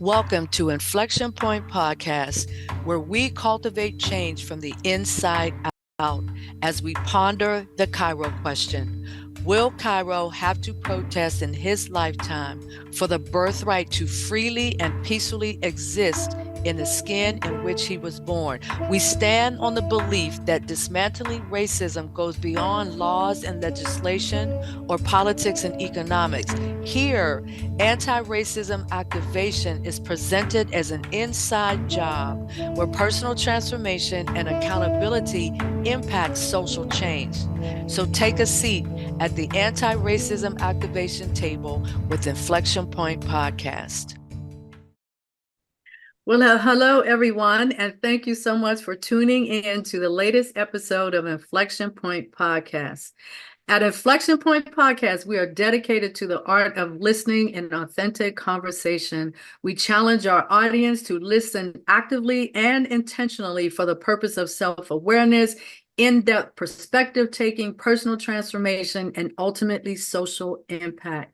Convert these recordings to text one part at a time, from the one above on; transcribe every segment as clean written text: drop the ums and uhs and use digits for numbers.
Welcome to Inflection Point Podcast, where we cultivate change from the inside out as we ponder the Cairo question. Will Cairo have to protest in his lifetime for the birthright to freely and peacefully exist in the skin in which he was born? We stand on the belief that dismantling racism goes beyond laws and legislation or politics and economics. Here, anti-racism activation is presented as an inside job where personal transformation and accountability impact social change. So take a seat at the anti-racism activation table with Inflection Point Podcast. Well, hello, everyone, and thank you so much for tuning in to the latest episode of Inflection Point Podcast. At Inflection Point Podcast, we are dedicated to the art of listening and authentic conversation. We challenge our audience to listen actively and intentionally for the purpose of self-awareness, in-depth perspective taking, personal transformation, and ultimately social impact.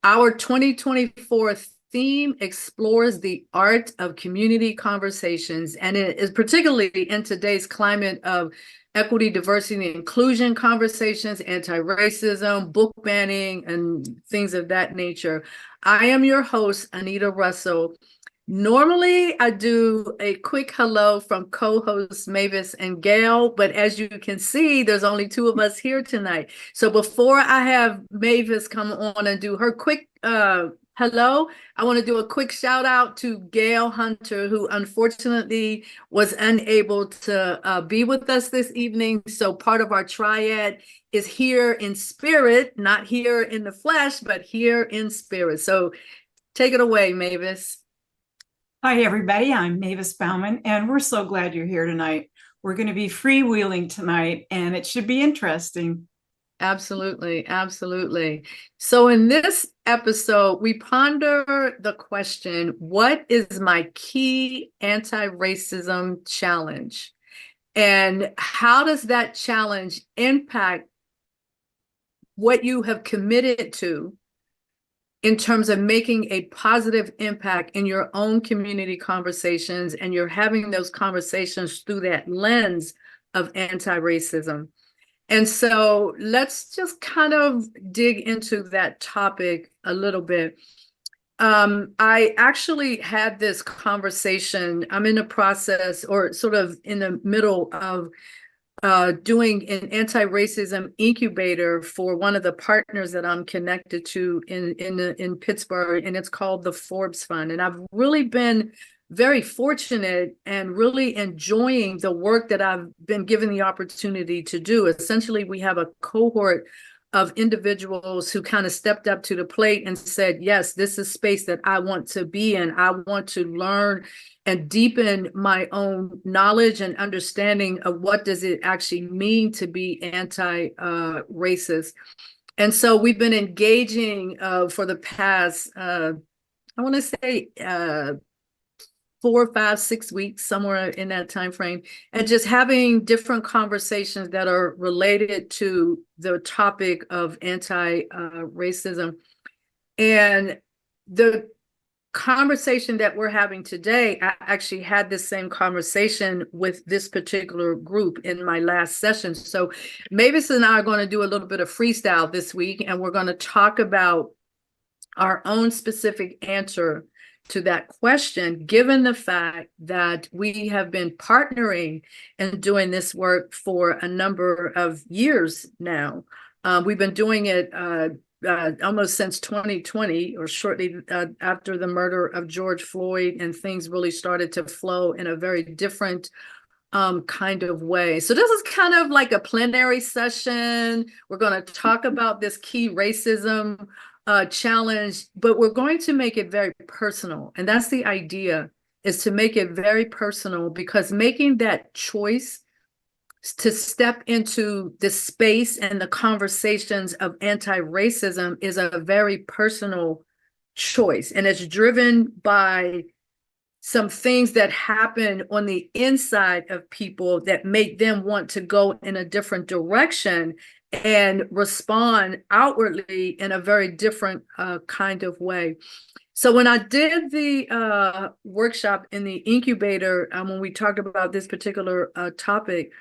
Our 2024 theme explores the art of community conversations, and it is particularly in today's climate of equity, diversity, and inclusion conversations, anti-racism, book banning, and things of that nature. I am your host, Anita Russell. Normally, I do a quick hello from co-hosts Mavis and Gail, but as you can see, there's only two of us here tonight. So before I have Mavis come on and do her quick hello, I want to do a quick shout out to Gail Hunter, who unfortunately was unable to be with us this evening. So part of our triad is here in spirit, not here in the flesh, but here in spirit. So take it away, Mavis. Hi, everybody. I'm Mavis Bauman, and we're so glad you're here tonight. We're going to be freewheeling tonight, and it should be interesting. Absolutely, absolutely. So in this episode, we ponder the question, what is my key anti-racism challenge? And how does that challenge impact what you have committed to in terms of making a positive impact in your own community conversations, and you're having those conversations through that lens of anti-racism? And so let's just kind of dig into that topic a little bit. I actually had this conversation. I'm in the process, or sort of in the middle of doing an anti-racism incubator for one of the partners that I'm connected to in Pittsburgh, and it's called the Forbes Fund. And I've really been very fortunate and really enjoying the work that I've been given the opportunity to do. Essentially, we have a cohort of individuals who kind of stepped up to the plate and said, yes, this is space that I want to be in. I want to learn and deepen my own knowledge and understanding of what does it actually mean to be anti-racist. And so we've been engaging for the past, I want to say 4, 5, 6 weeks, somewhere in that time frame, and just having different conversations that are related to the topic of anti-racism. And the conversation that we're having today, I actually had this same conversation with this particular group in my last session. So Mavis and I are going to do a little bit of freestyle this week, and we're going to talk about our own specific answer to that question, given the fact that we have been partnering and doing this work for a number of years now. We've been doing it almost since 2020, or shortly after the murder of George Floyd, and things really started to flow in a very different kind of way. So this is kind of like a plenary session. We're going to talk about this key racism challenge, but we're going to make it very personal. And that's the idea, is to make it very personal, because making that choice to step into the space and the conversations of anti-racism is a very personal choice. And it's driven by some things that happen on the inside of people that make them want to go in a different direction and respond outwardly in a very different kind of way. So when I did the workshop in the incubator, when we talked about this particular topic,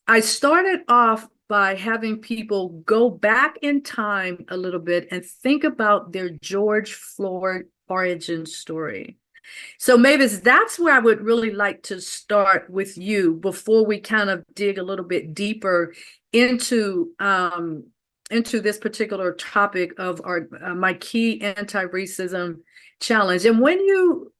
I started off by having people go back in time a little bit and think about their George Floyd origin story. So Mavis, that's where I would really like to start with you before we kind of dig a little bit deeper into this particular topic of our my key anti-racism challenge. And when you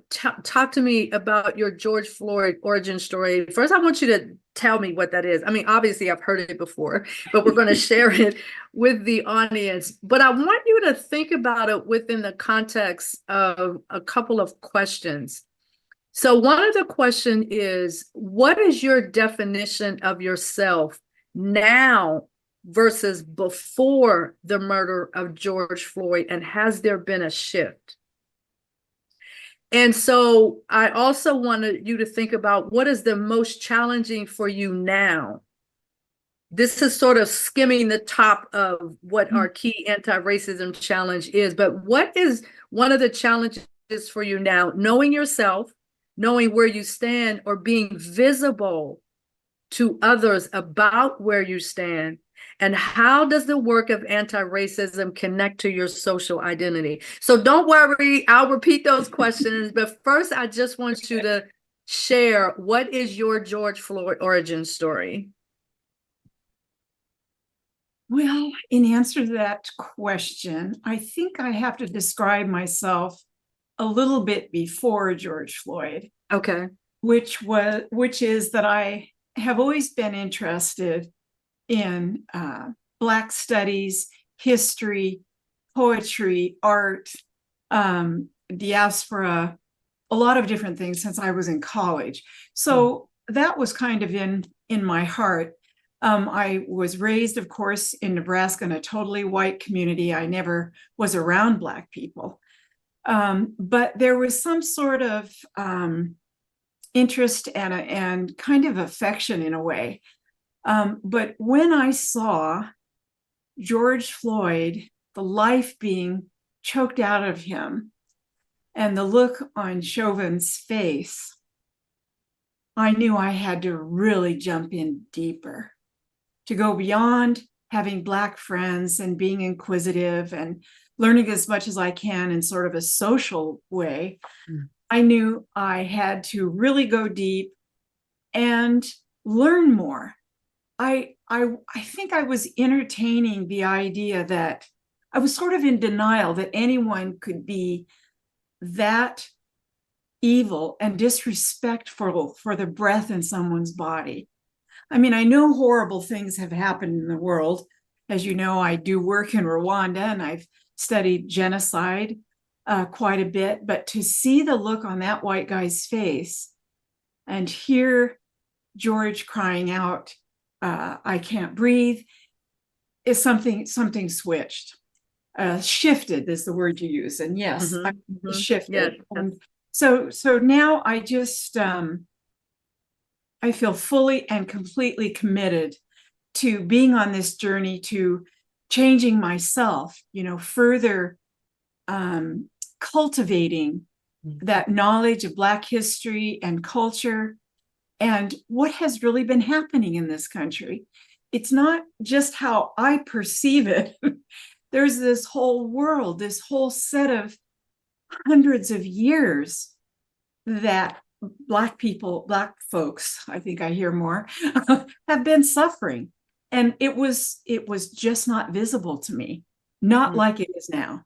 talk to me about your George Floyd origin story, first I want you to tell me what that is. I mean, obviously I've heard it before, but we're going to share it with the audience. But I want you to think about it within the context of a couple of questions. So one of the questions is, what is your definition of yourself now versus before the murder of George Floyd? And has there been a shift? And so I also wanted you to think about what is the most challenging for you now. This is sort of skimming the top of what our key anti-racism challenge is, but what is one of the challenges for you now? Knowing yourself, knowing where you stand, or being visible to others about where you stand? And how does the work of anti-racism connect to your social identity? So don't worry, I'll repeat those questions, but first I just want you to share, what is your George Floyd origin story? Well, in answer to that question, I think I have to describe myself a little bit before George Floyd. Okay. Which is that I have always been interested in Black studies, history, poetry, art, diaspora, a lot of different things since I was in college. So that was kind of in my heart. I was raised, of course, in Nebraska in a totally white community. I never was around Black people. But there was some sort of interest and kind of affection in a way. But when I saw George Floyd, the life being choked out of him, and the look on Chauvin's face, I knew I had to really jump in deeper, to go beyond having Black friends and being inquisitive and learning as much as I can in sort of a social way. I knew I had to really go deep and learn more. I think I was entertaining the idea that I was sort of in denial that anyone could be that evil and disrespectful for the breath in someone's body. I mean, I know horrible things have happened in the world. As you know, I do work in Rwanda and I've studied genocide quite a bit, but to see the look on that white guy's face and hear George crying out, I can't breathe, is something switched. Shifted is the word you use. And yes, I shifted. Yes. And so now I just, I feel fully and completely committed to being on this journey to changing myself, further cultivating that knowledge of Black history and culture and what has really been happening in this country. It's not just how I perceive it. There's this whole world, this whole set of hundreds of years that Black people, Black folks, I think I hear more, have been suffering. And it was just not visible to me, not like it is now.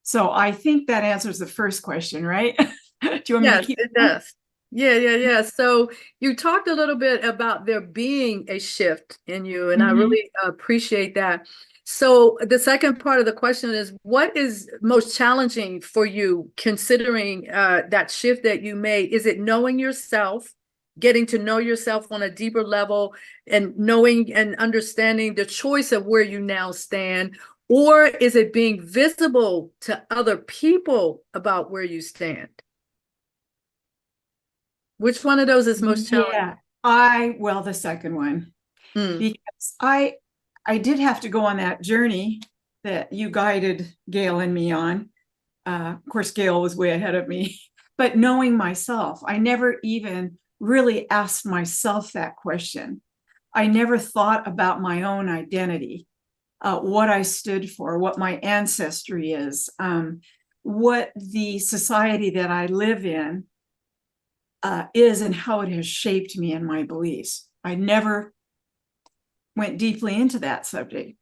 So I think that answers the first question, right? Do you want me to keep it does. Yeah. So you talked a little bit about there being a shift in you, and I really appreciate that. So the second part of the question is, what is most challenging for you considering that shift that you made? Is it knowing yourself, getting to know yourself on a deeper level, and knowing and understanding the choice of where you now stand? Or is it being visible to other people about where you stand? Which one of those is most challenging? Yeah, the second one. Because I did have to go on that journey that you guided Gail and me on. Of course, Gail was way ahead of me, but knowing myself, I never even really asked myself that question. I never thought about my own identity, what I stood for, what my ancestry is, what the society that I live in is, and how it has shaped me and my beliefs. I never went deeply into that subject.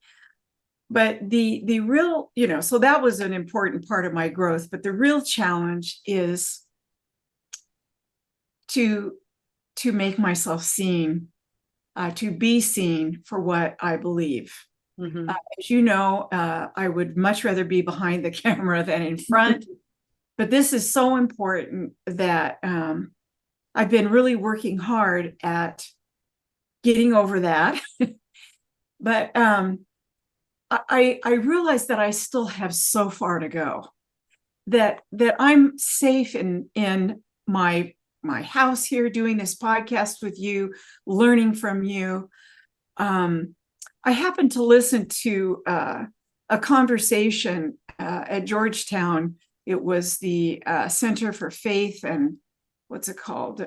But the real, so that was an important part of my growth. But the real challenge is to make myself seen, to be seen for what I believe. Mhm. As you know, I would much rather be behind the camera than in front. But this is so important that I've been really working hard at getting over that. But I realize that I still have so far to go. That I'm safe in my house here, doing this podcast with you, learning from you. I happened to listen to a conversation at Georgetown. It was the Center for Faith and what's it called?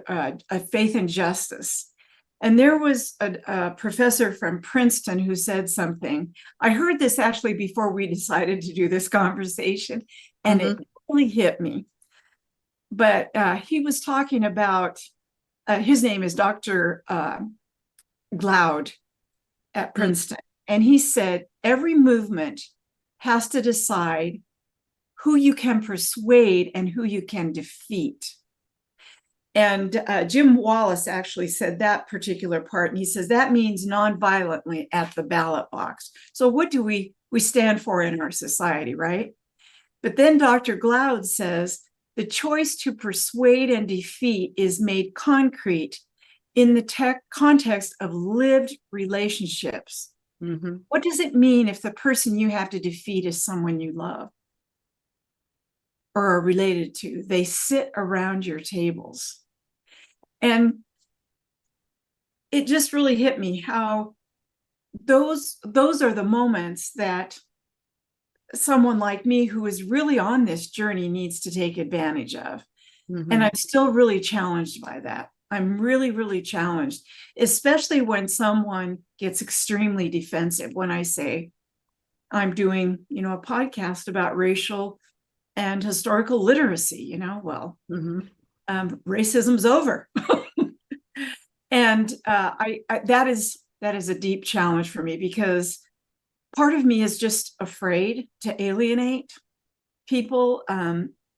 Faith and Justice. And there was a professor from Princeton who said something. I heard this actually before we decided to do this conversation, and it really hit me. But he was talking about, his name is Dr. Glaude at Princeton. And he said, every movement has to decide who you can persuade and who you can defeat. And Jim Wallace actually said that particular part. And he says that means nonviolently at the ballot box. So what do we stand for in our society, right? But then Dr. Glaude says the choice to persuade and defeat is made concrete in the context of lived relationships. Mm-hmm. What does it mean if the person you have to defeat is someone you love or are related to? They sit around your tables. And it just really hit me how those are the moments that someone like me who is really on this journey needs to take advantage of. Mm-hmm. And I'm still really challenged by that. I'm really, really challenged, especially when someone gets extremely defensive when I say I'm doing, a podcast about racial and historical literacy, racism's over. And I that is a deep challenge for me, because part of me is just afraid to alienate people.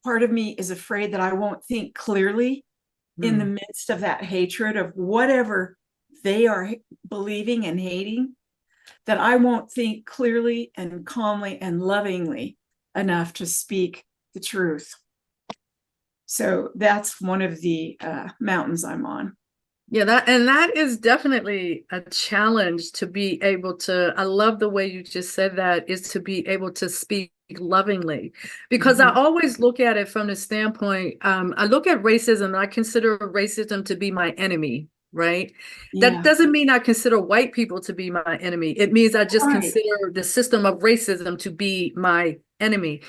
Part of me is afraid that I won't think clearly in the midst of that hatred of whatever they are believing and hating, that I won't think clearly and calmly and lovingly enough to speak the truth. So that's one of the mountains I'm on. Yeah, that is definitely a challenge, to be able to, I love the way you just said that, is to be able to speak lovingly, because I always look at it from the standpoint, I look at racism, I consider racism to be my enemy, right? Yeah. That doesn't mean I consider white people to be my enemy. It means I just consider the system of racism to be my enemy.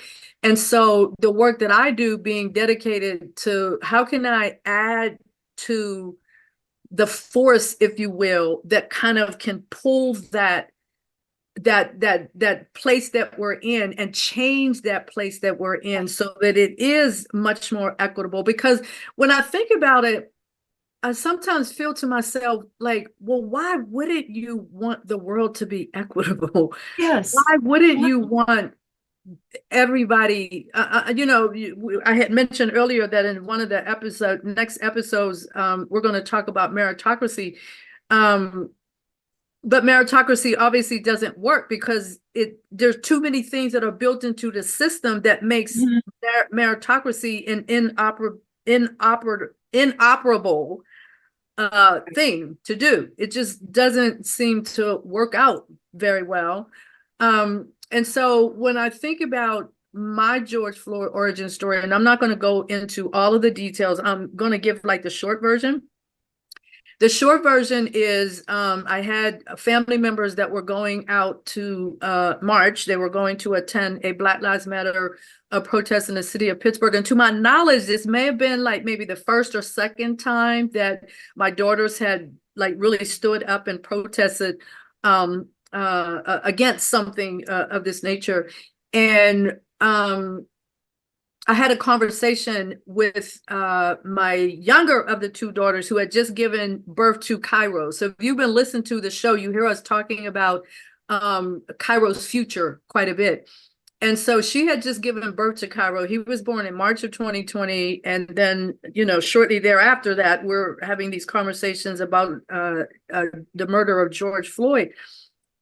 And so the work that I do, being dedicated to how can I add to the force, if you will, that kind of can pull that place that we're in and change that place that we're in so that it is much more equitable. Because when I think about it, I sometimes feel to myself like, well, why wouldn't you want the world to be equitable? Yes. Why wouldn't you want everybody, I had mentioned earlier that in one of the next episodes, we're going to talk about meritocracy. But meritocracy obviously doesn't work because there's too many things that are built into the system that makes meritocracy an inoperable thing to do. It just doesn't seem to work out very well. And so when I think about my George Floyd origin story, and I'm not going to go into all of the details, I'm going to give like the short version. The short version is I had family members that were going out to march. They were going to attend a Black Lives Matter protest in the city of Pittsburgh. And to my knowledge, this may have been like maybe the first or second time that my daughters had like really stood up and protested against something of this nature. And I had a conversation with my younger of the two daughters who had just given birth to Cairo. So if you've been listening to the show, you hear us talking about Cairo's future quite a bit. And so she had just given birth to Cairo. He was born in March of 2020. And then, you know, shortly thereafter that, we're having these conversations about the murder of George Floyd.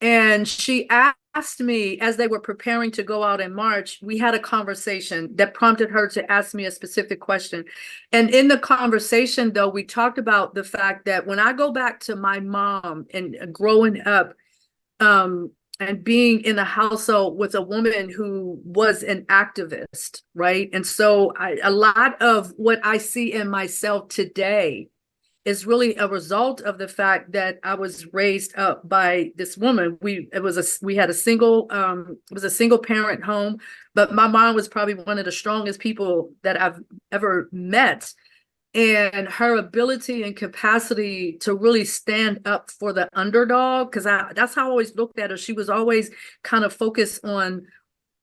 And she asked me, as they were preparing to go out in March, we had a conversation that prompted her to ask me a specific question. And in the conversation, though, we talked about the fact that when I go back to my mom and growing up and being in a household with a woman who was an activist, right? And so a lot of what I see in myself today is really a result of the fact that I was raised up by this woman. We had a single parent home, but my mom was probably one of the strongest people that I've ever met. And her ability and capacity to really stand up for the underdog, because that's how I always looked at her. She was always kind of focused on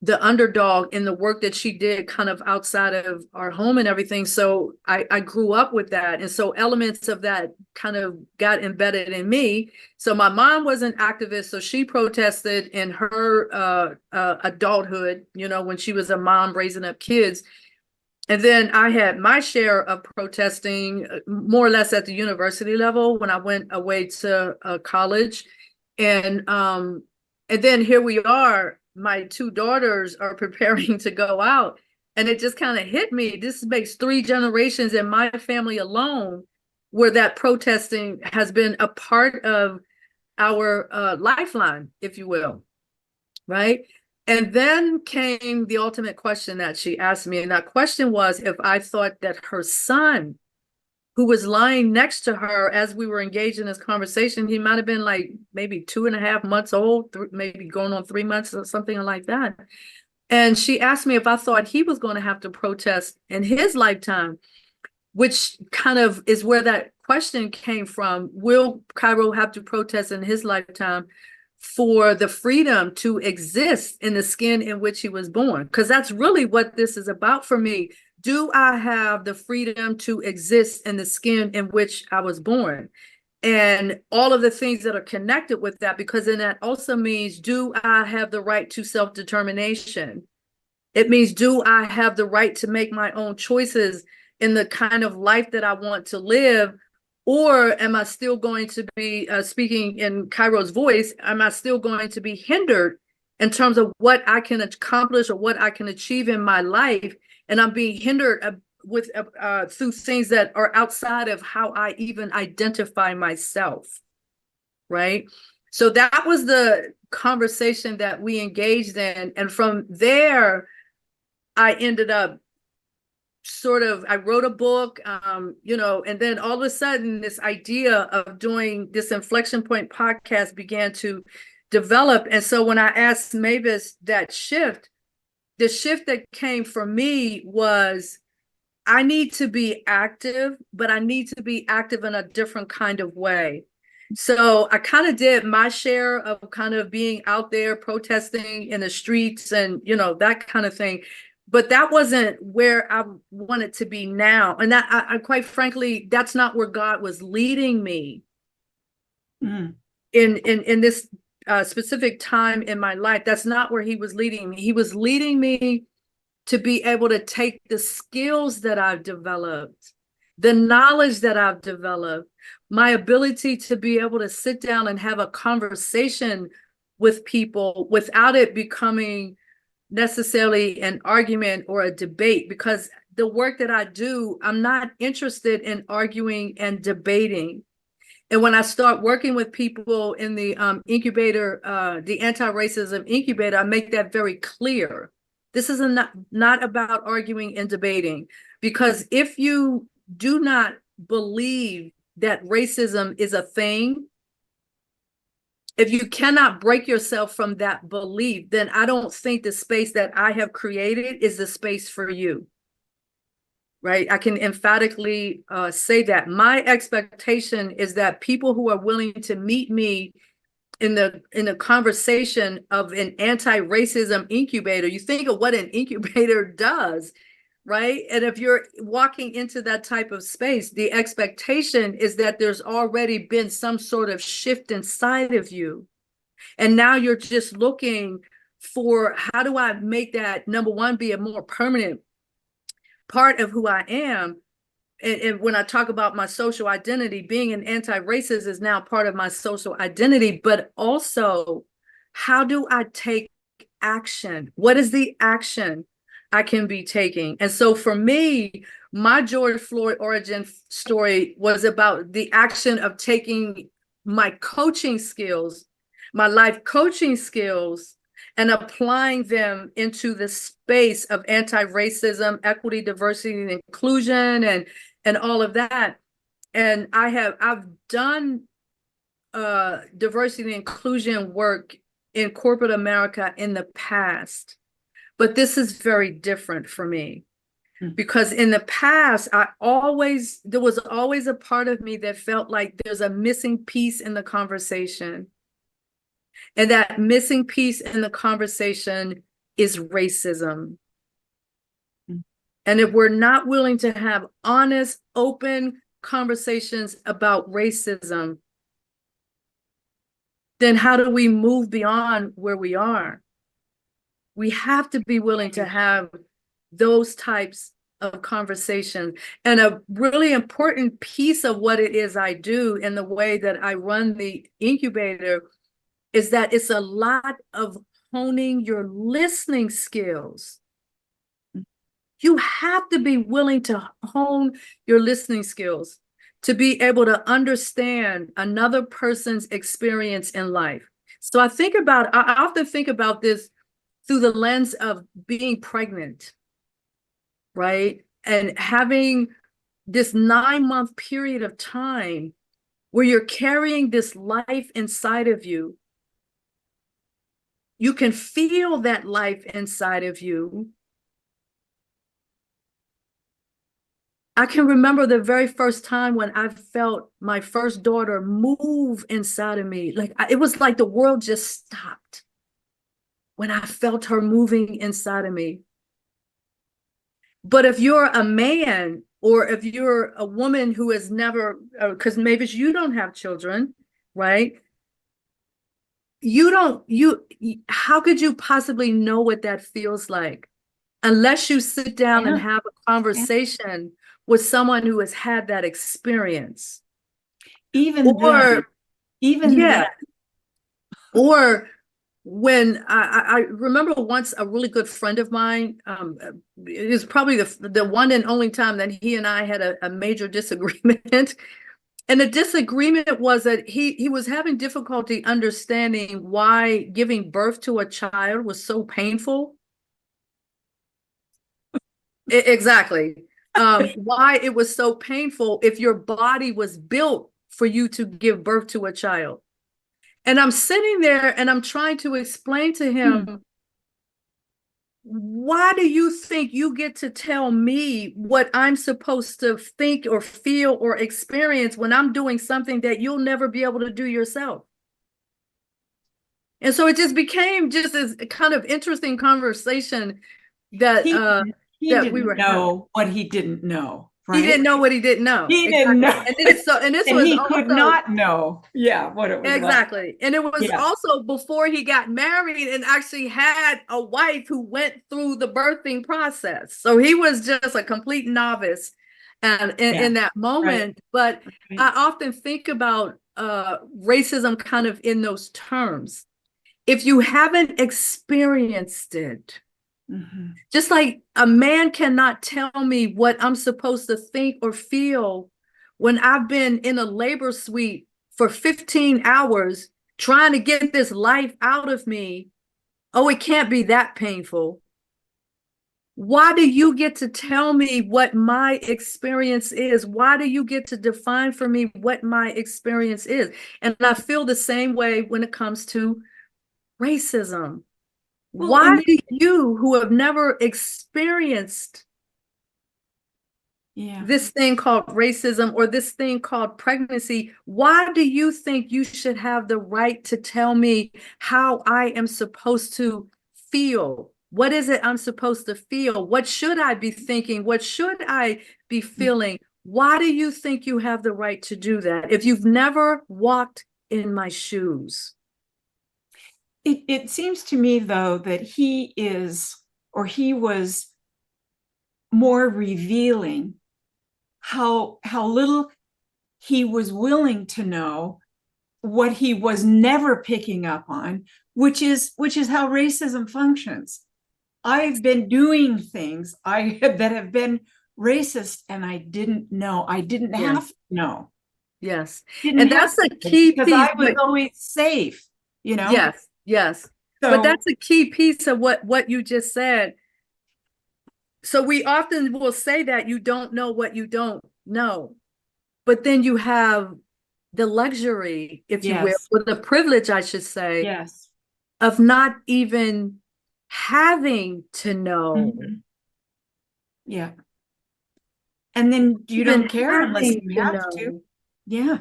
the underdog in the work that she did kind of outside of our home and everything. So I grew up with that. And so elements of that kind of got embedded in me. So my mom was an activist. So she protested in her adulthood, you know, when she was a mom raising up kids. And then I had my share of protesting more or less at the university level when I went away to college. And then here we are. My two daughters are preparing to go out, and it just kind of hit me. This makes 3 generations in my family alone where that protesting has been a part of our lifeline, if you will, right? And then came the ultimate question that she asked me, and that question was if I thought that her son, who was lying next to her as we were engaged in this conversation, he might have been like maybe 2.5 months old, maybe going on 3 months or something like that. And she asked me if I thought he was going to have to protest in his lifetime, which kind of is where that question came from. Will Cairo have to protest in his lifetime for the freedom to exist in the skin in which he was born? Because that's really what this is about for me. Do I have the freedom to exist in the skin in which I was born? And all of the things that are connected with that, because then that also means, do I have the right to self-determination? It means, do I have the right to make my own choices in the kind of life that I want to live? Or am I still going to be, speaking in Cairo's voice, am I still going to be hindered in terms of what I can accomplish or what I can achieve in my life? And I'm being hindered through things that are outside of how I even identify myself, right? So that was the conversation that we engaged in. And from there, I ended up I wrote a book, you know, and then all of a sudden this idea of doing this Inflection Point podcast began to develop. And so when I asked Mavis that shift, the shift that came for me was, I need to be active, but I need to be active in a different kind of way. So I kind of did my share of kind of being out there protesting in the streets and, you know, that kind of thing. But that wasn't where I wanted to be now. And that I quite frankly, that's not where God was leading me in this specific time in my life. That's not where he was leading me. He was leading me to be able to take the skills that I've developed, the knowledge that I've developed, my ability to be able to sit down and have a conversation with people without it becoming necessarily an argument or a debate, because the work that I do, I'm not interested in arguing and debating. And when I start working with people in the incubator, the anti-racism incubator, I make that very clear. This is not about arguing and debating, because if you do not believe that racism is a thing, if you cannot break yourself from that belief, then I don't think the space that I have created is the space for you. Right? I can emphatically say that. My expectation is that people who are willing to meet me in the conversation of an anti-racism incubator, you think of what an incubator does, right? And if you're walking into that type of space, the expectation is that there's already been some sort of shift inside of you. And now you're just looking for, how do I make that, number one, be a more permanent part of who I am? And when I talk about my social identity, being an anti-racist is now part of my social identity, but also, how do I take action? What is the action I can be taking? And so for me, my George Floyd origin story was about the action of taking my coaching skills, my life coaching skills, and applying them into the space of anti-racism, equity, diversity, and inclusion, and all of that. And I've done diversity and inclusion work in corporate America in the past, but this is very different for me. Because in the past, there was always a part of me that felt like there's a missing piece in the conversation. And that missing piece in the conversation is racism. And if we're not willing to have honest, open conversations about racism, then how do we move beyond where we are? We have to be willing to have those types of conversations. And a really important piece of what it is I do in the way that I run the incubator is that it's a lot of honing your listening skills. You have to be willing to hone your listening skills to be able to understand another person's experience in life. So I often think about this through the lens of being pregnant, right? And having this 9-month period of time where you're carrying this life inside of you. You can feel that life inside of you. I can remember the very first time when I felt my first daughter move inside of me. It was like the world just stopped when I felt her moving inside of me. But if you're a man, or if you're a woman who has never, because Mavis, you don't have children, right? How could you possibly know what that feels like unless you sit down and have a conversation with someone who has had that experience? Or when I remember once a really good friend of mine, it was probably the one and only time that he and I had a major disagreement. And the disagreement was that he was having difficulty understanding why giving birth to a child was so painful. Exactly. Why it was so painful if your body was built for you to give birth to a child. And I'm sitting there and I'm trying to explain to him, why do you think you get to tell me what I'm supposed to think or feel or experience when I'm doing something that you'll never be able to do yourself? And so it just became just this kind of interesting conversation that he didn't know what he didn't know. Right? He didn't know what he didn't know. He didn't know. And he could not know. Yeah, what it was exactly. like. And it was also before he got married and actually had a wife who went through the birthing process. So he was just a complete novice in that moment. Right. But I often think about racism kind of in those terms. If you haven't experienced it, just like a man cannot tell me what I'm supposed to think or feel when I've been in a labor suite for 15 hours trying to get this life out of me. Oh, it can't be that painful. Why do you get to tell me what my experience is? Why do you get to define for me what my experience is? And I feel the same way when it comes to racism. Well, Why do you, who have never experienced this thing called racism or this thing called pregnancy, why do you think you should have the right to tell me how I am supposed to feel? What is it I'm supposed to feel? What should I be thinking? What should I be feeling? Why do you think you have the right to do that if you've never walked in my shoes? It seems to me, though, that he was more revealing how little he was willing to know what he was never picking up on, which is how racism functions. I've been doing things that have been racist, and I didn't know. I didn't have to know. Yes. Didn't And have that's a to, key because piece. I was always safe, you know? Yes, yes. So, But that's a key piece of what you just said. So we often will say that you don't know what you don't know, but then you have the luxury, if you will, yes, or the privilege, I should say, yes. of not even having to know. Mhm. Yeah. And then you Even don't care unless having you to have to. know. Yeah.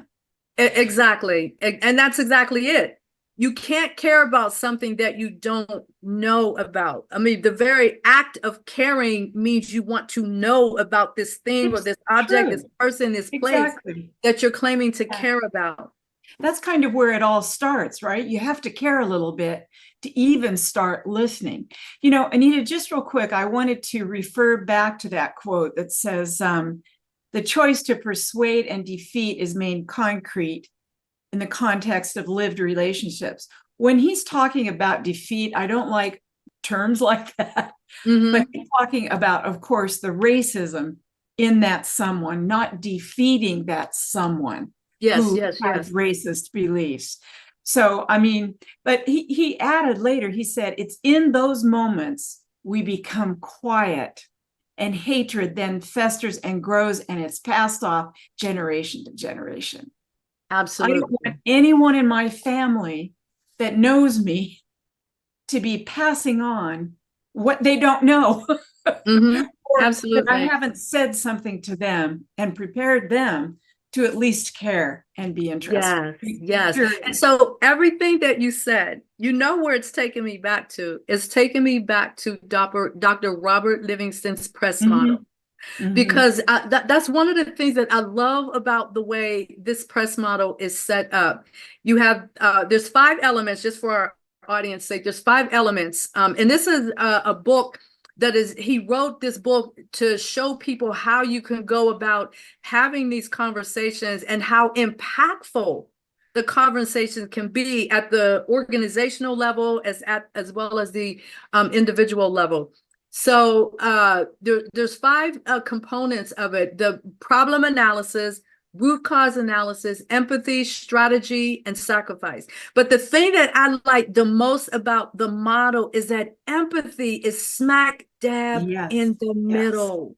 Exactly. And that's exactly it. You can't care about something that you don't know about. I mean, the very act of caring means you want to know about this thing or It's this object, true. this person, this place Exactly. that you're claiming to Yeah. care about. That's kind of where it all starts, right? You have to care a little bit to even start listening. You know, Anita, just real quick, I wanted to refer back to that quote that says, the choice to persuade and defeat is made concrete in the context of lived relationships. When he's talking about defeat, I don't like terms like that, but he's talking about, of course, the racism in that someone, not defeating that someone who has racist beliefs. So, I mean, but he added later, he said, it's in those moments we become quiet, and hatred then festers and grows, and it's passed off generation to generation. Absolutely. I don't want anyone in my family that knows me to be passing on what they don't know. Or Absolutely. that I haven't said something to them and prepared them to at least care and be interested. Yes. And so everything that you said, you know where it's taking me back to? It's taking me back to Dr. Robert Livingston's press model. Because that's one of the things that I love about the way this press model is set up. You have, there's 5 elements, just for our audience sake, there's 5 elements. And this is a book he wrote this book to show people how you can go about having these conversations and how impactful the conversation can be at the organizational level as well as the individual level. So there's 5 components of it: the problem analysis, root cause analysis, empathy, strategy, and sacrifice. But the thing that I like the most about the model is that empathy is smack dab in the middle.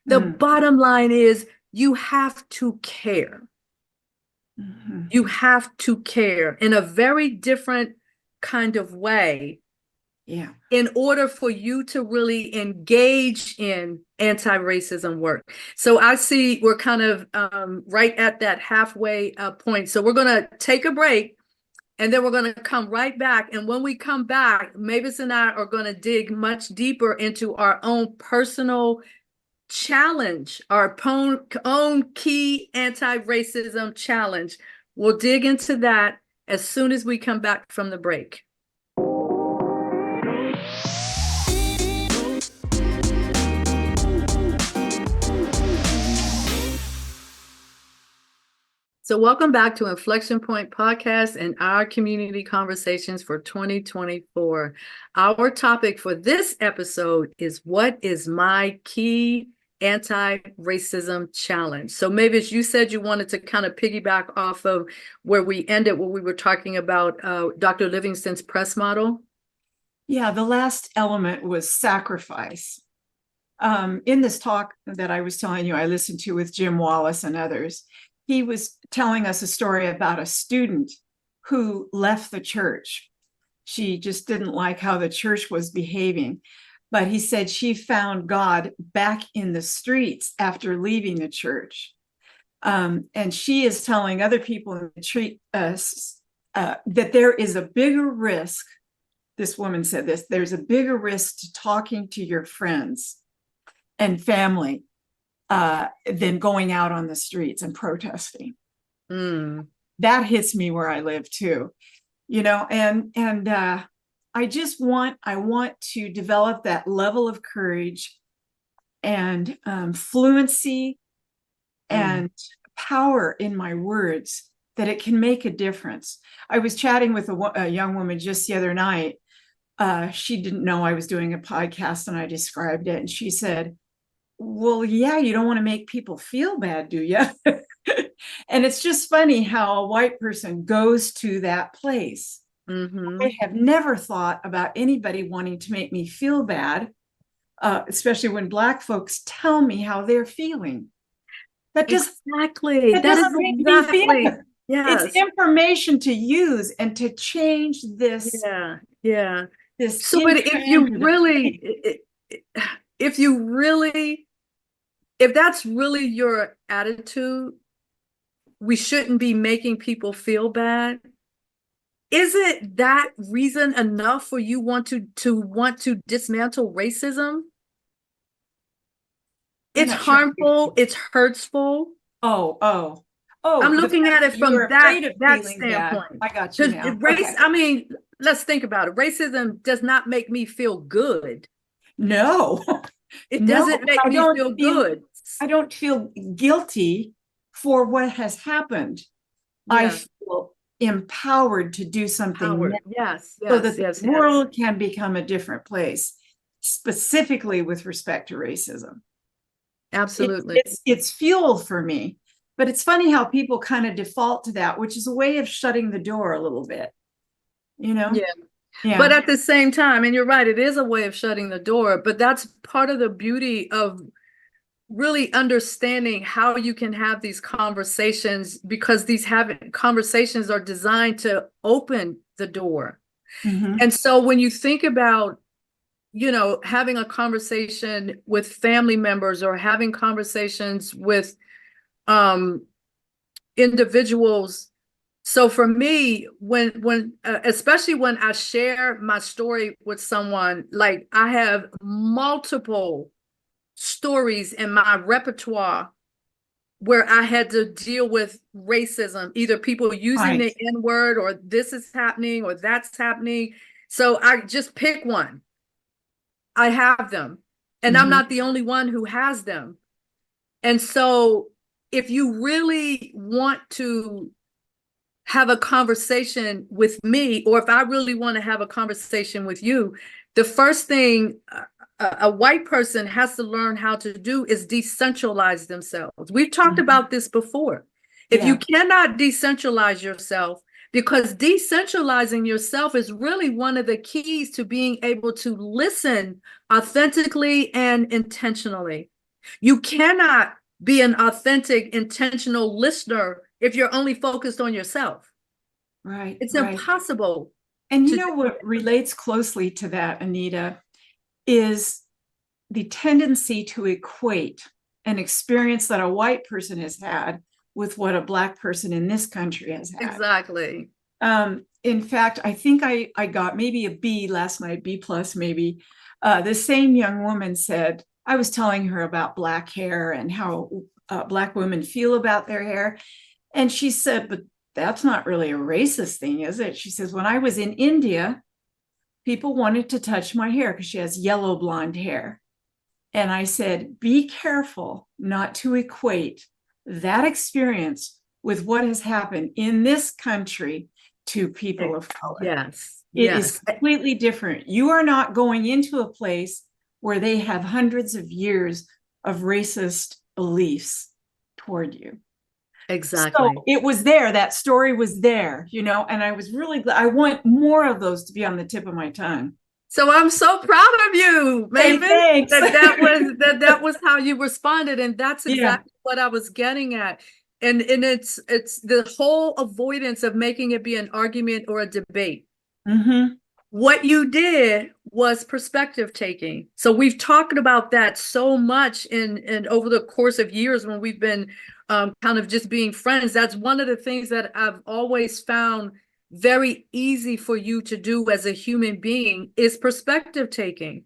The bottom line is you have to care. You have to care in a very different kind of way. Yeah. In order for you to really engage in anti-racism work. So I see we're kind of right at that halfway point. So we're going to take a break, and then we're going to come right back. And when we come back, Mavis and I are going to dig much deeper into our own personal challenge, our own key anti-racism challenge. We'll dig into that as soon as we come back from the break. So welcome back to Inflection Point Podcast and our community conversations for 2024. Our topic for this episode is, what is my key anti-racism challenge? So Mavis, you said you wanted to kind of piggyback off of where we ended, where we were talking about Dr. Livingston's press model. Yeah, the last element was sacrifice. In this talk that I was telling you, I listened to with Jim Wallace and others, he was telling us a story about a student who left the church. She just didn't like how the church was behaving. But he said she found God back in the streets after leaving the church. And she is telling other people in the street that there is a bigger risk. This woman said this, there's a bigger risk to talking to your friends and family than going out on the streets and protesting. That hits me where I live too, and I want to develop that level of courage and fluency and power in my words that it can make a difference. I was chatting with a young woman just the other night. She didn't know I was doing a podcast and I described it. And she said, well, yeah, you don't want to make people feel bad, do you? And it's just funny how a white person goes to that place. I have never thought about anybody wanting to make me feel bad, especially when Black folks tell me how they're feeling. That doesn't make me feel good. Yes. It's information to use and to change this. Yeah. This so, but if that's really your attitude, we shouldn't be making people feel bad. Is it that reason enough for you want to dismantle racism? It's harmful. It's hurtful. Oh. I'm looking at it from that standpoint. I got you now. I mean, let's think about it. Racism does not make me feel good. No. It doesn't make me feel good. I don't feel guilty for what has happened. Yeah. I feel empowered to do something yes, so that the world can become a different place, specifically with respect to racism. Absolutely. It's fuel for me. But it's funny how people kind of default to that, which is a way of shutting the door a little bit, Yeah. But at the same time, and you're right, it is a way of shutting the door, but that's part of the beauty of really understanding how you can have these conversations, because these conversations are designed to open the door. And so when you think about, having a conversation with family members or having conversations with individuals. So for me, when especially when I share my story with someone, like I have multiple stories in my repertoire where I had to deal with racism, either people using the N-word or this is happening or that's happening. So I just pick one. I have them, and I'm not the only one who has them. And so if you really want to have a conversation with me, or if I really want to have a conversation with you, the first thing a white person has to learn how to do is decentralize themselves. We've talked about this before. If you cannot decentralize yourself, because decentralizing yourself is really one of the keys to being able to listen authentically and intentionally. You cannot be an authentic, intentional listener if you're only focused on yourself. Right. It's impossible. And what relates closely to that, Anita, is the tendency to equate an experience that a white person has had with what a Black person in this country has had. Exactly. In fact, I think I got maybe a B last night, B plus maybe. The same young woman said, I was telling her about Black hair and how Black women feel about their hair. And she said, but that's not really a racist thing, is it? She says, when I was in India, people wanted to touch my hair because she has yellow blonde hair. And I said, be careful not to equate that experience with what has happened in this country to people of color. Yes. It is completely different. You are not going into a place where they have hundreds of years of racist beliefs toward you. Exactly. So it was there. That story was there, and I was really glad. I want more of those to be on the tip of my tongue. So I'm so proud of you, Hey, Mavis. thanks. That was how you responded, and that's Yeah. exactly what I was getting at. And it's the whole avoidance of making it be an argument or a debate. Mm-hmm. What you did was perspective taking. So we've talked about that so much in over the course of years when we've been kind of just being friends. That's one of the things that I've always found very easy for you to do as a human being is perspective taking,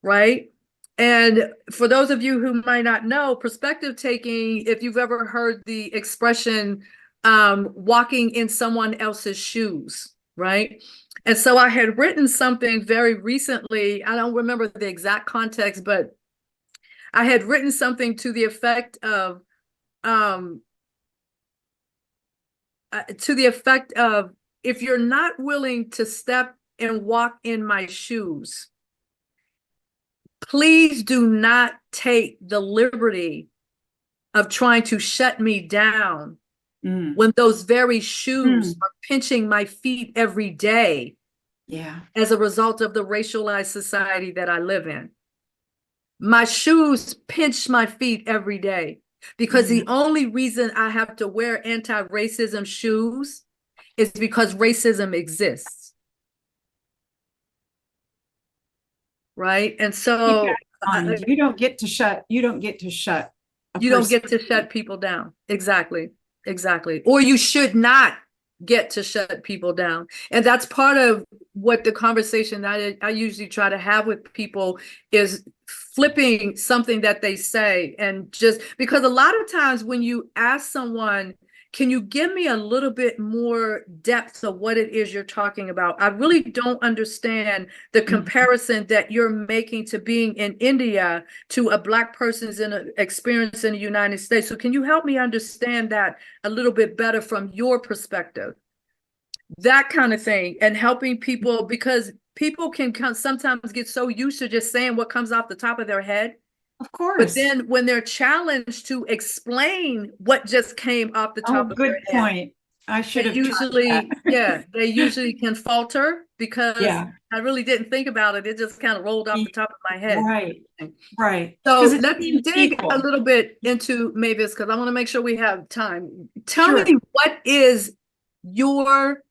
right? And for those of you who might not know, perspective taking, if you've ever heard the expression walking in someone else's shoes, right? And so I had written something very recently. I don't remember the exact context, but I had written something to the effect of if you're not willing to step and walk in my shoes, please do not take the liberty of trying to shut me down when those very shoes are pinching my feet every day. Yeah. As a result of the racialized society that I live in. My shoes pinch my feet every day because the only reason I have to wear anti-racism shoes is because racism exists. Right? And so you don't get to shut a you don't person. get to shut people down. Exactly. Or you should not get to shut people down. And that's part of what the conversation that I usually try to have with people is flipping something that they say. And just because a lot of times when you ask someone, can you give me a little bit more depth of what it is you're talking about? I really don't understand the comparison that you're making to being in India to a Black person's experience in the United States. So can you help me understand that a little bit better from your perspective? That kind of thing, and helping people, because people can sometimes get so used to just saying what comes off the top of their head. Of course. But then when they're challenged to explain what just came off the top of their head. Good point. I should have usually, they usually can falter because I really didn't think about it. It just kind of rolled off the top of my head. Right. So let's dig a little bit into Mavis, because I want to make sure we have time. Tell me, what is your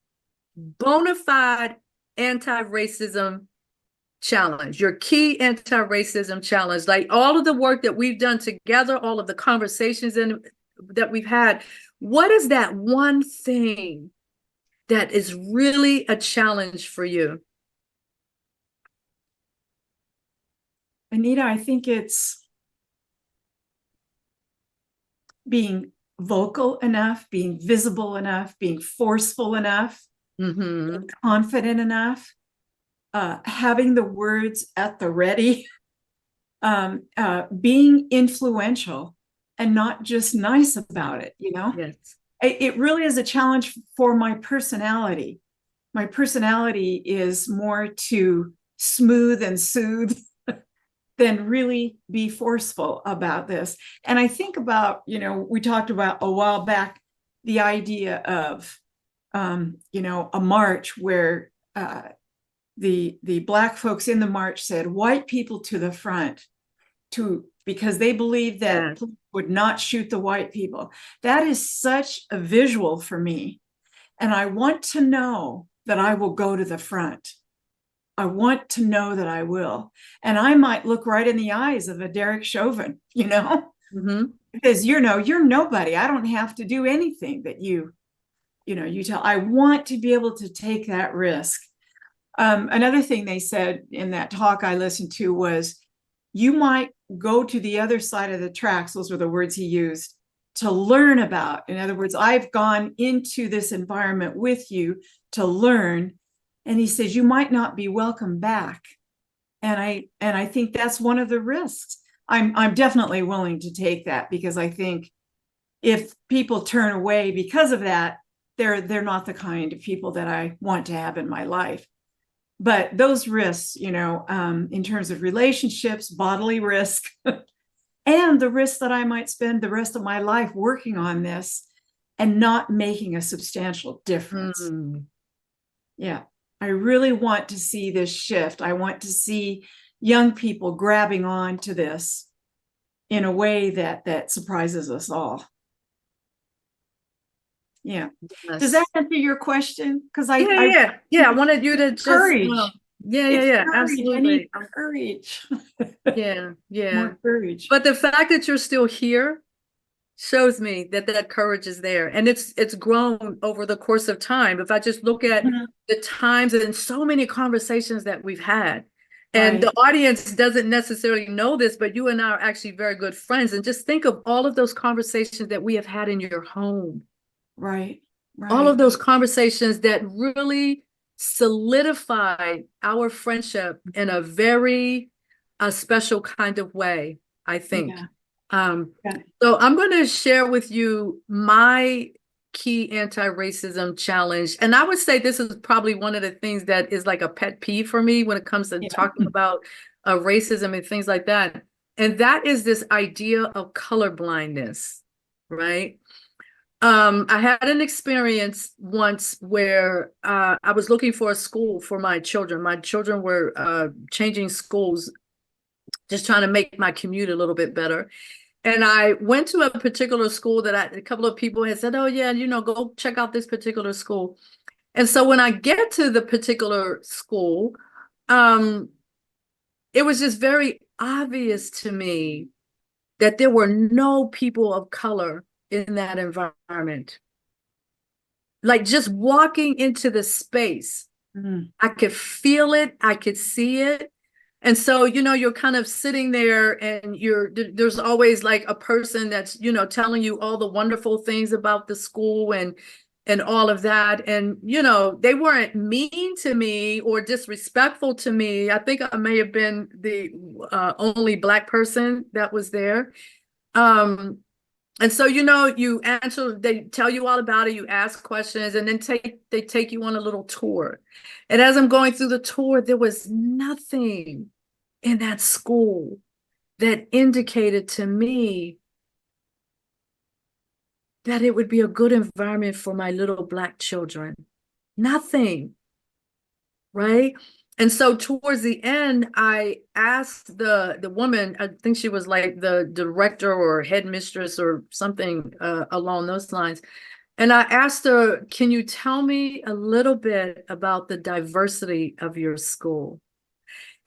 bona fide anti-racism challenge, your key anti-racism challenge, like all of the work that we've done together, all of the conversations that we've had? What is that one thing that is really a challenge for you? Anita, I think it's being vocal enough, being visible enough, being forceful enough, being confident enough, having the words at the ready, being influential and not just nice about it, you know? Yes. It really is a challenge for my personality. My personality is more to smooth and soothe than really be forceful about this. And I think about, we talked about a while back, the idea of, a march where the Black folks in the march said, white people to the front, because they believed that police would not shoot the white people. That is such a visual for me. And I want to know that I will go to the front. I want to know that I will. And I might look right in the eyes of a Derek Chauvin, because, you're nobody. I don't have to do anything that you tell. I want to be able to take that risk. Another thing they said in that talk I listened to was, you might go to the other side of the tracks, those were the words he used, to learn about. In other words, I've gone into this environment with you to learn. And he says, you might not be welcome back. And I think that's one of the risks. I'm definitely willing to take that, because I think if people turn away because of that, they're not the kind of people that I want to have in my life. But those risks, in terms of relationships, bodily risk, and the risk that I might spend the rest of my life working on this and not making a substantial difference. Yeah. I really want to see this shift. I want to see young people grabbing on to this in a way that surprises us all. Yeah. Yes. Does that answer your question? Because I I wanted you to just courage. absolutely. I need courage. Yeah. More courage. But the fact that you're still here shows me that courage is there, and it's grown over the course of time. If I just look at the times and so many conversations that we've had, and the audience doesn't necessarily know this, but you and I are actually very good friends, and just think of all of those conversations that we have had in your home. Right. All of those conversations that really solidified our friendship in a very special kind of way, I think. So I'm going to share with you my key anti-racism challenge. And I would say this is probably one of the things that is like a pet peeve for me when it comes to talking about racism and things like that. And that is this idea of colorblindness, right? I had an experience once where I was looking for a school for my children. My children were changing schools, just trying to make my commute a little bit better. And I went to a particular school that a couple of people had said, oh yeah, go check out this particular school. And so when I get to the particular school, it was just very obvious to me that there were no people of color in that environment. Like just walking into the space, I could feel it, I could see it. And so, you're kind of sitting there and there's always like a person that's, telling you all the wonderful things about the school and all of that. And, they weren't mean to me or disrespectful to me. I think I may have been the only Black person that was there. And so, you answer, they tell you all about it, you ask questions, and then they take you on a little tour. And as I'm going through the tour, there was nothing in that school that indicated to me that it would be a good environment for my little Black children. Nothing, right? And so towards the end, I asked the woman, I think she was like the director or headmistress or something along those lines. And I asked her, can you tell me a little bit about the diversity of your school?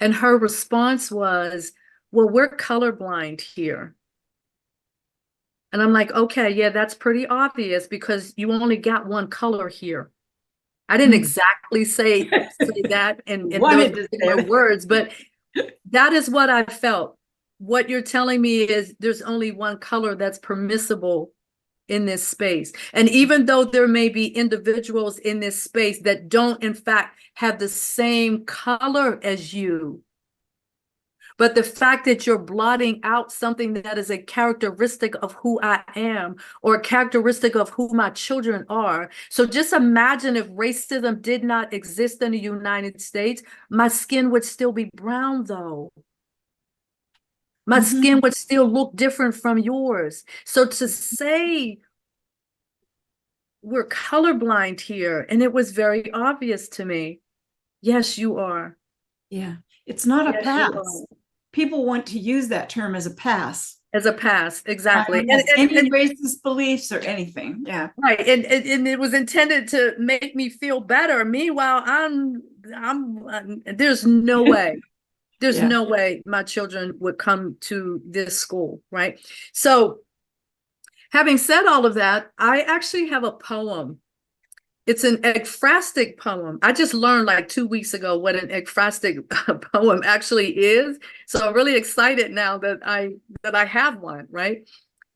And her response was, well, we're colorblind here. And I'm like, okay, yeah, that's pretty obvious because you only got one color here. I didn't exactly say that in those particular words, but that is what I felt. What you're telling me is there's only one color that's permissible in this space. And even though there may be individuals in this space that don't, in fact, have the same color as you, but the fact that you're blotting out something that is a characteristic of who I am or a characteristic of who my children are. So just imagine if racism did not exist in the United States, my skin would still be brown though. My skin would still look different from yours. So to say we're colorblind here, and it was very obvious to me. Yes, you are. Yeah, it's not a pass. People want to use that term as a pass. As a pass, exactly. Any racist beliefs or anything. Yeah. Right. And it was intended to make me feel better. Meanwhile, there's no way. There's no way my children would come to this school, right? So having said all of that, I actually have a poem. It's an ekphrastic poem. I just learned like 2 weeks ago what an ekphrastic poem actually is. So I'm really excited now that I have one, right?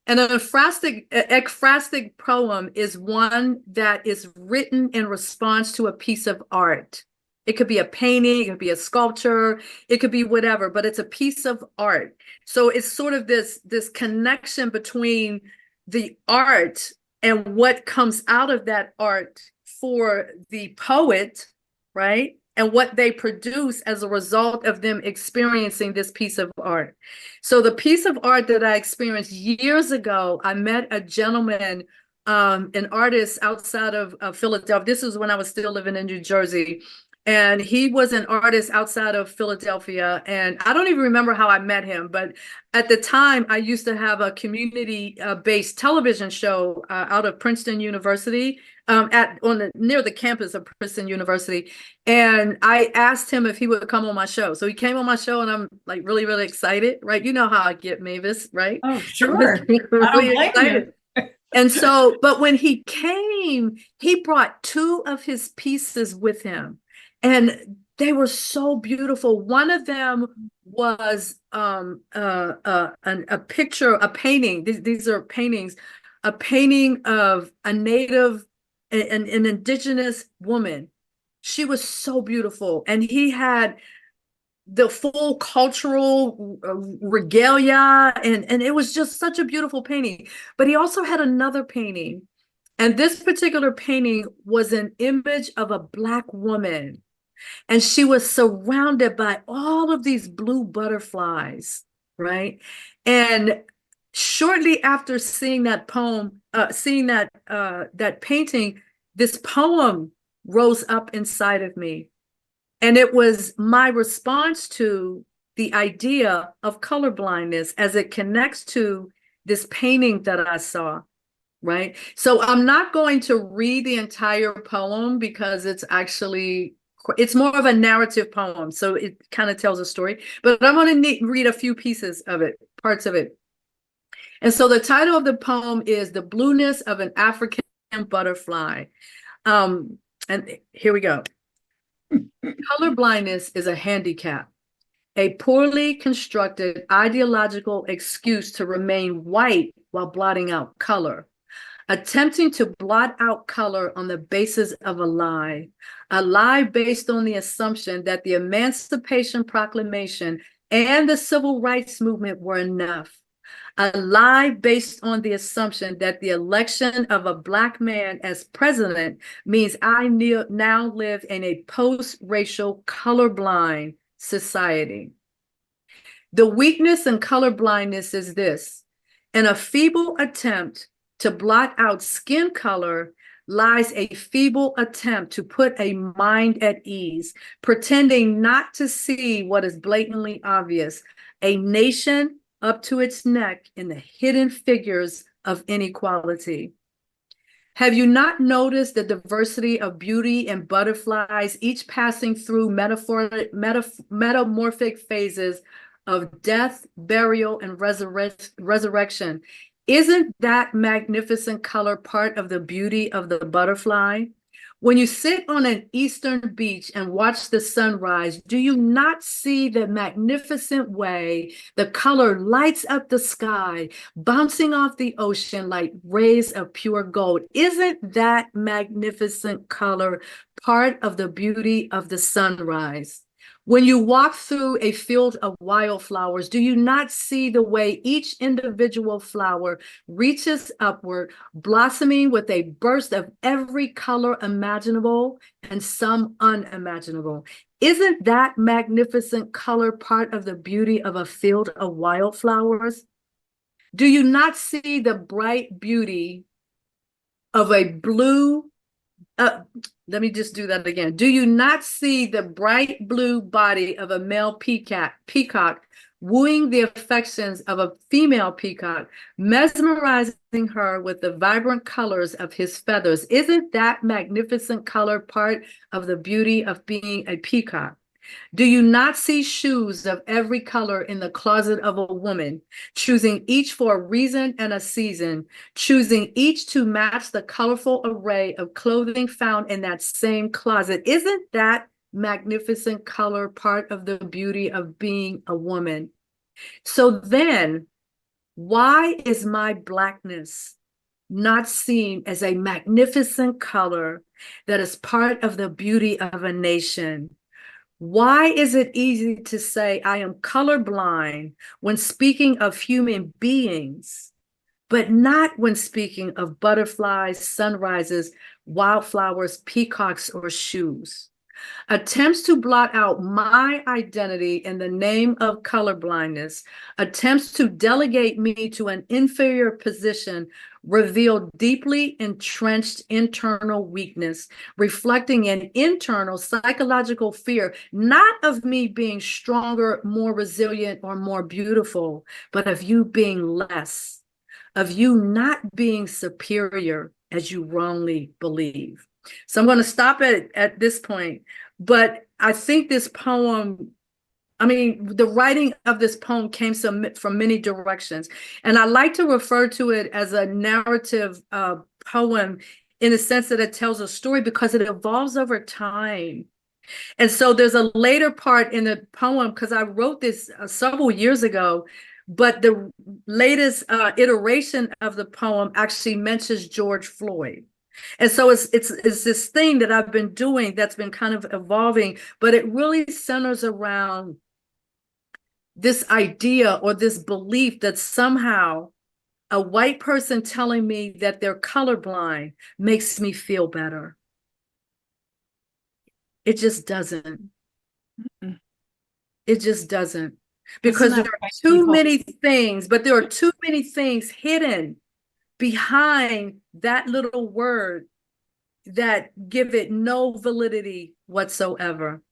And an ekphrastic poem is one that is written in response to a piece of art. It could be a painting, it could be a sculpture, it could be whatever, but it's a piece of art. So it's sort of this connection between the art and what comes out of that art for the poet, right? And what they produce as a result of them experiencing this piece of art. So the piece of art that I experienced years ago, I met a gentleman, an artist outside of Philadelphia. This is when I was still living in New Jersey. And he was an artist outside of Philadelphia. And I don't even remember how I met him, but at the time I used to have a community-based television show out of Princeton University, near the campus of Princeton University. And I asked him if he would come on my show. So he came on my show, and I'm like really, really excited, right? You know how I get, Mavis, right? Oh, I sure. was I don't really blame excited. you. And so, but when he came, he brought two of his pieces with him, and they were so beautiful. One of them was a picture, a painting. These are paintings, a painting of a native, an indigenous woman. She was so beautiful, and he had the full cultural regalia, and it was just such a beautiful painting. But he also had another painting, and this particular painting was an image of a Black woman, and she was surrounded by all of these blue butterflies, right? And shortly after seeing that that painting, this poem rose up inside of me. And it was my response to the idea of colorblindness as it connects to this painting that I saw, right? So I'm not going to read the entire poem because it's more of a narrative poem. So it kind of tells a story, but I'm going to read a few pieces of it, parts of it. And so the title of the poem is "The Blueness of an African Butterfly." And here we go. Colorblindness is a handicap, a poorly constructed ideological excuse to remain white while blotting out color, attempting to blot out color on the basis of a lie based on the assumption that the Emancipation Proclamation and the Civil Rights Movement were enough. A lie based on the assumption that the election of a Black man as president means I now live in a post-racial colorblind society. The weakness in colorblindness is this: in a feeble attempt to blot out skin color lies a feeble attempt to put a mind at ease, pretending not to see what is blatantly obvious: a nation up to its neck in the hidden figures of inequality. Have you not noticed the diversity of beauty and butterflies, each passing through metamorphic phases of death, burial, and resurrection? Isn't that magnificent color part of the beauty of the butterfly? When you sit on an eastern beach and watch the sunrise, do you not see the magnificent way the color lights up the sky, bouncing off the ocean like rays of pure gold? Isn't that magnificent color part of the beauty of the sunrise? When you walk through a field of wildflowers, do you not see the way each individual flower reaches upward, blossoming with a burst of every color imaginable and some unimaginable? Isn't that magnificent color part of the beauty of a field of wildflowers? Do you not see the bright beauty of a blue let me just do that again. Do you not see the bright blue body of a male peacock wooing the affections of a female peacock, mesmerizing her with the vibrant colors of his feathers? Isn't that magnificent color part of the beauty of being a peacock? Do you not see shoes of every color in the closet of a woman, choosing each for a reason and a season, choosing each to match the colorful array of clothing found in that same closet? Isn't that magnificent color part of the beauty of being a woman? So then, why is my Blackness not seen as a magnificent color that is part of the beauty of a nation? Why is it easy to say I am colorblind when speaking of human beings, but not when speaking of butterflies, sunrises, wildflowers, peacocks, or shoes? Attempts to blot out my identity in the name of colorblindness, attempts to delegate me to an inferior position, reveal deeply entrenched internal weakness, reflecting an internal psychological fear, not of me being stronger, more resilient, or more beautiful, but of you being less, of you not being superior as you wrongly believe. So I'm going to stop at this point, but I think this poem, the writing of this poem came from many directions. And I like to refer to it as a narrative poem in the sense that it tells a story because it evolves over time. And so there's a later part in the poem, because I wrote this several years ago, but the latest iteration of the poem actually mentions George Floyd. And so it's this thing that I've been doing that's been kind of evolving, but it really centers around this idea or this belief that somehow a white person telling me that they're colorblind makes me feel better. It just doesn't. Mm-mm. It just doesn't. Because there are too many things, but there are too many things hidden behind that little word that give it no validity whatsoever.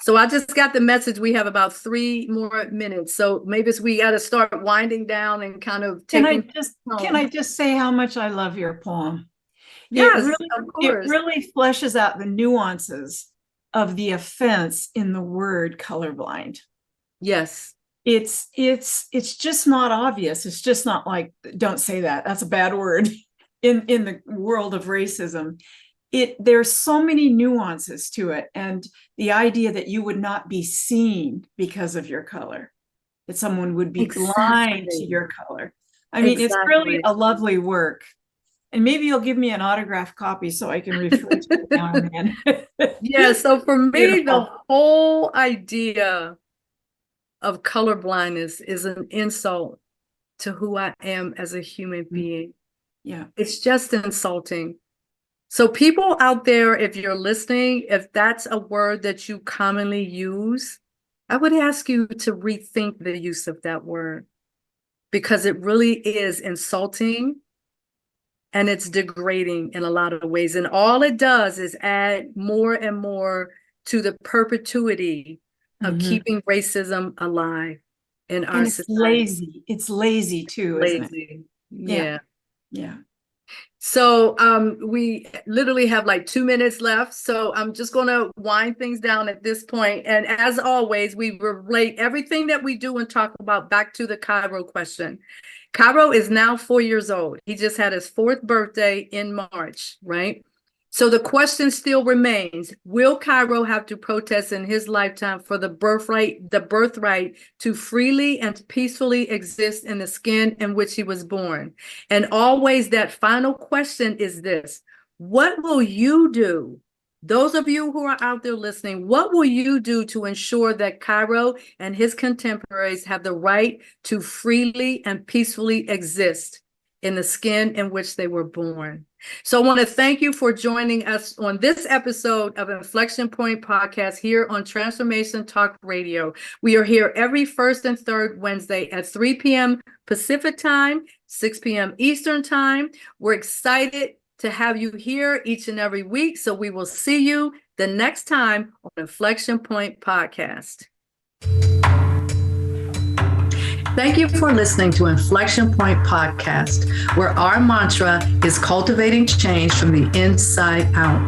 So I just got the message. We have about 3 more minutes. So maybe we got to start winding down and kind of taking. Can I just say how much I love your poem? Yes, of course. It really fleshes out the nuances of the offense in the word colorblind. Yes. It's just not obvious. It's just not like, don't say that. That's a bad word in the world of racism. There's so many nuances to it. And the idea that you would not be seen because of your color, that someone would be blind to your color. I mean, it's really a lovely work. And maybe you'll give me an autographed copy so I can refer to it now and then. Yeah, so for me, the whole idea of colorblindness is an insult to who I am as a human being. Yeah. It's just insulting. So people out there, if you're listening, if that's a word that you commonly use, I would ask you to rethink the use of that word, because it really is insulting and it's degrading in a lot of ways. And all it does is add more and more to the perpetuity of keeping racism alive in our society. It's lazy too, isn't it? Yeah. Yeah. So we literally have like 2 minutes left. So I'm just going to wind things down at this point. And as always, we relate everything that we do and talk about back to the Cairo question. Cairo is now 4 years old. He just had his 4th birthday in March, right? So the question still remains, will Cairo have to protest in his lifetime for the birthright to freely and peacefully exist in the skin in which he was born? And always that final question is this: what will you do? Those of you who are out there listening, what will you do to ensure that Cairo and his contemporaries have the right to freely and peacefully exist in the skin in which they were born? So I want to thank you for joining us on this episode of Inflection Point Podcast here on Transformation Talk Radio. We are here every first and third Wednesday at 3 p.m. Pacific time, 6 p.m. Eastern time. We're excited to have you here each and every week. So we will see you the next time on Inflection Point Podcast. Thank you for listening to Inflection Point Podcast, where our mantra is cultivating change from the inside out.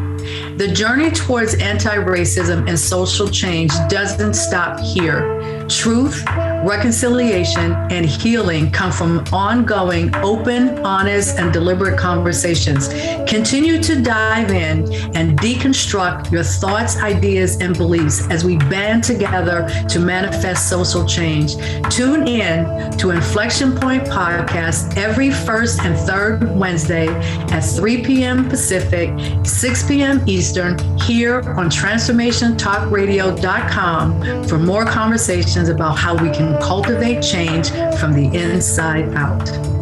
The journey towards anti-racism and social change doesn't stop here. Truth, reconciliation, and healing come from ongoing, open, honest, and deliberate conversations. Continue to dive in and deconstruct your thoughts, ideas, and beliefs as we band together to manifest social change. Tune in to Inflection Point Podcast every first and third Wednesday at 3 p.m. Pacific, 6 p.m. Eastern, here on TransformationTalkRadio.com for more conversations about how we can cultivate change from the inside out.